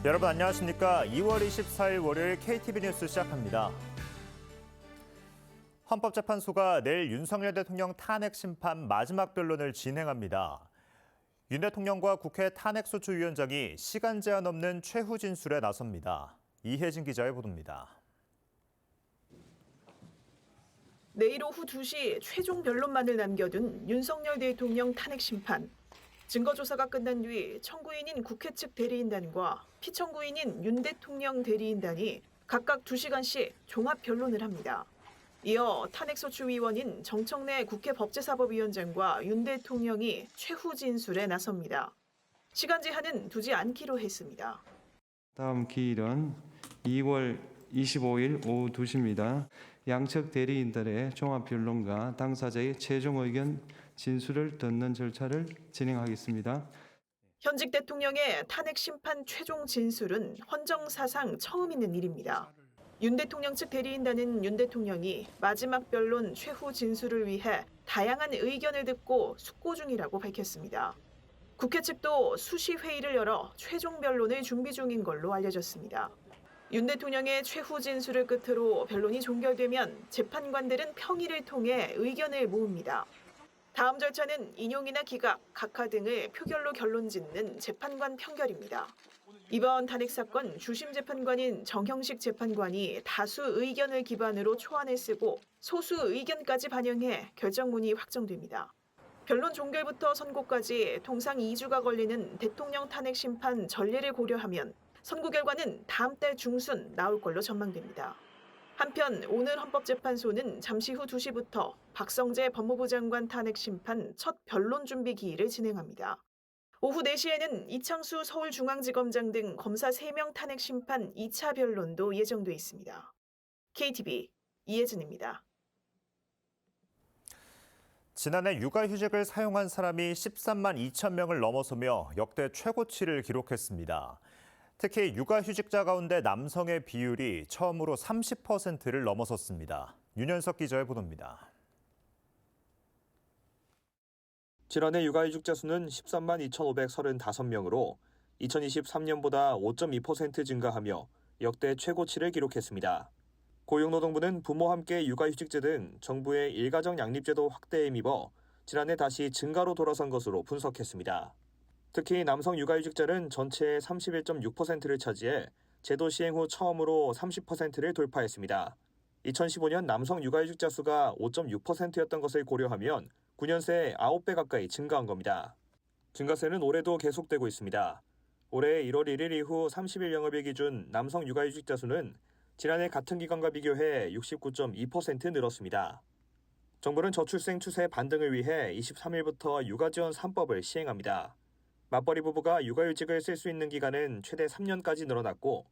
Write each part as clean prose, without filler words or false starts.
여러분 안녕하십니까? 2월 24일 월요일 KTV 뉴스 시작합니다. 헌법재판소가 내일 윤석열 대통령 탄핵 심판 마지막 변론을 진행합니다. 윤 대통령과 국회 탄핵소추위원장이 시간 제한 없는 최후 진술에 나섭니다. 이혜진 기자의 보도입니다. 내일 오후 2시 최종 변론만을 남겨둔 윤석열 대통령 탄핵 심판. 증거조사가 끝난 뒤 청구인인 국회 측 대리인단과 피청구인인 윤 대통령 대리인단이 각각 2시간씩 종합 변론을 합니다. 이어 탄핵소추위원인 정청래 국회 법제사법위원장과 윤 대통령이 최후 진술에 나섭니다. 시간 제한은 두지 않기로 했습니다. 다음 기일은 2월 25일 오후 2시입니다. 양측 대리인들의 종합변론과 당사자의 최종 의견 진술을 듣는 절차를 진행하겠습니다. 현직 대통령의 탄핵 심판 최종 진술은 헌정사상 처음 있는 일입니다. 윤 대통령 측 대리인단은 윤 대통령이 마지막 변론 최후 진술을 위해 다양한 의견을 듣고 숙고 중이라고 밝혔습니다. 국회 측도 수시 회의를 열어 최종 변론을 준비 중인 걸로 알려졌습니다. 윤 대통령의 최후 진술을 끝으로 변론이 종결되면 재판관들은 평의를 통해 의견을 모읍니다. 다음 절차는 인용이나 기각, 각하 등을 표결로 결론짓는 재판관 평결입니다. 이번 탄핵 사건 주심 재판관인 정형식 재판관이 다수 의견을 기반으로 초안을 쓰고 소수 의견까지 반영해 결정문이 확정됩니다. 변론 종결부터 선고까지 통상 2주가 걸리는 대통령 탄핵 심판 전례를 고려하면 선고 결과는 다음 달 중순 나올 걸로 전망됩니다. 한편 오늘 헌법재판소는 잠시 후 2시부터 박성재 법무부 장관 탄핵 심판 첫 변론 준비 기일을 진행합니다. 오후 4시에는 이창수 서울중앙지검장 등 검사 3명 탄핵 심판 2차 변론도 예정돼 있습니다. KTV 이혜진입니다. 지난해 육아휴직을 사용한 사람이 13만 2천 명을 넘어서며 역대 최고치를 기록했습니다. 특히 육아휴직자 가운데 남성의 비율이 처음으로 30%를 넘어섰습니다. 윤현석 기자의 보도입니다. 지난해 육아휴직자 수는 13만 2,535명으로 2023년보다 5.2% 증가하며 역대 최고치를 기록했습니다. 고용노동부는 부모와 함께 육아휴직제 등 정부의 일가정 양립제도 확대에 힘입어 지난해 다시 증가로 돌아선 것으로 분석했습니다. 특히 남성 육아휴직자는 전체의 31.6%를 차지해 제도 시행 후 처음으로 30%를 돌파했습니다. 2015년 남성 육아휴직자 수가 5.6%였던 것을 고려하면 9년 새 9배 가까이 증가한 겁니다. 증가세는 올해도 계속되고 있습니다. 올해 1월 1일 이후 30일 영업일 기준 남성 육아휴직자 수는 지난해 같은 기간과 비교해 69.2% 늘었습니다. 정부는 저출생 추세 반등을 위해 23일부터 육아지원 3법을 시행합니다. 맞벌이 부부가 육아휴직을 쓸 수 있는 기간은 최대 3년까지 늘어났고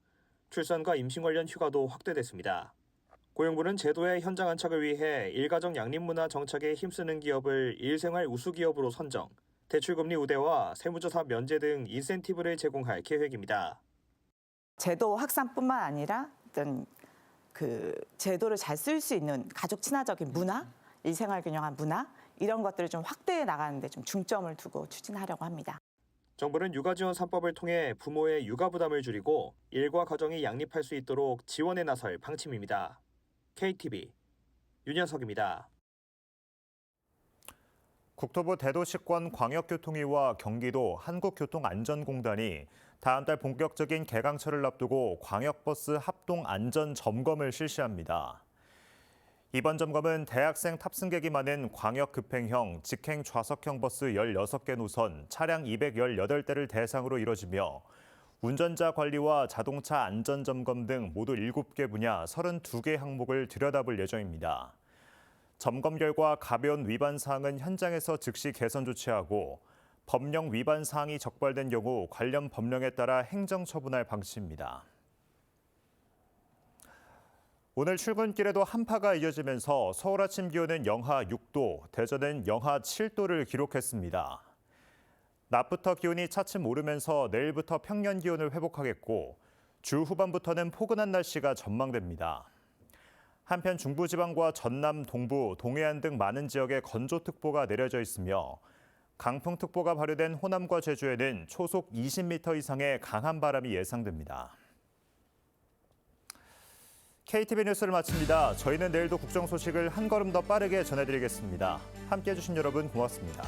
출산과 임신 관련 휴가도 확대됐습니다. 고용부는 제도의 현장 안착을 위해 일가정 양립문화 정착에 힘쓰는 기업을 일생활 우수기업으로 선정, 대출금리 우대와 세무조사 면제 등 인센티브를 제공할 계획입니다. 제도 확산뿐만 아니라 어떤 제도를 잘 쓸 수 있는 가족 친화적인 문화, 일생활 균형한 문화 이런 것들을 좀 확대해 나가는 데 좀 중점을 두고 추진하려고 합니다. 정부는 육아지원 3법을 통해 부모의 육아 부담을 줄이고 일과 가정이 양립할 수 있도록 지원에 나설 방침입니다. KTV 윤현석입니다. 국토부 대도시권 광역교통위와 경기도 한국교통안전공단이 다음 달 본격적인 개강철을 앞두고 광역버스 합동 안전 점검을 실시합니다. 이번 점검은 대학생 탑승객이 많은 광역 급행형, 직행 좌석형 버스 16개 노선, 차량 218대를 대상으로 이뤄지며 운전자 관리와 자동차 안전 점검 등 모두 7개 분야 32개 항목을 들여다볼 예정입니다. 점검 결과 가벼운 위반 사항은 현장에서 즉시 개선 조치하고 법령 위반 사항이 적발된 경우 관련 법령에 따라 행정 처분할 방침입니다. 오늘 출근길에도 한파가 이어지면서 서울 아침 기온은 영하 6도, 대전은 영하 7도를 기록했습니다. 낮부터 기온이 차츰 오르면서 내일부터 평년 기온을 회복하겠고 주 후반부터는 포근한 날씨가 전망됩니다. 한편 중부지방과 전남, 동부, 동해안 등 많은 지역에 건조특보가 내려져 있으며 강풍특보가 발효된 호남과 제주에는 초속 20m 이상의 강한 바람이 예상됩니다. KTV 뉴스를 마칩니다. 저희는 내일도 국정 소식을 한 걸음 더 빠르게 전해드리겠습니다. 함께해 주신 여러분 고맙습니다.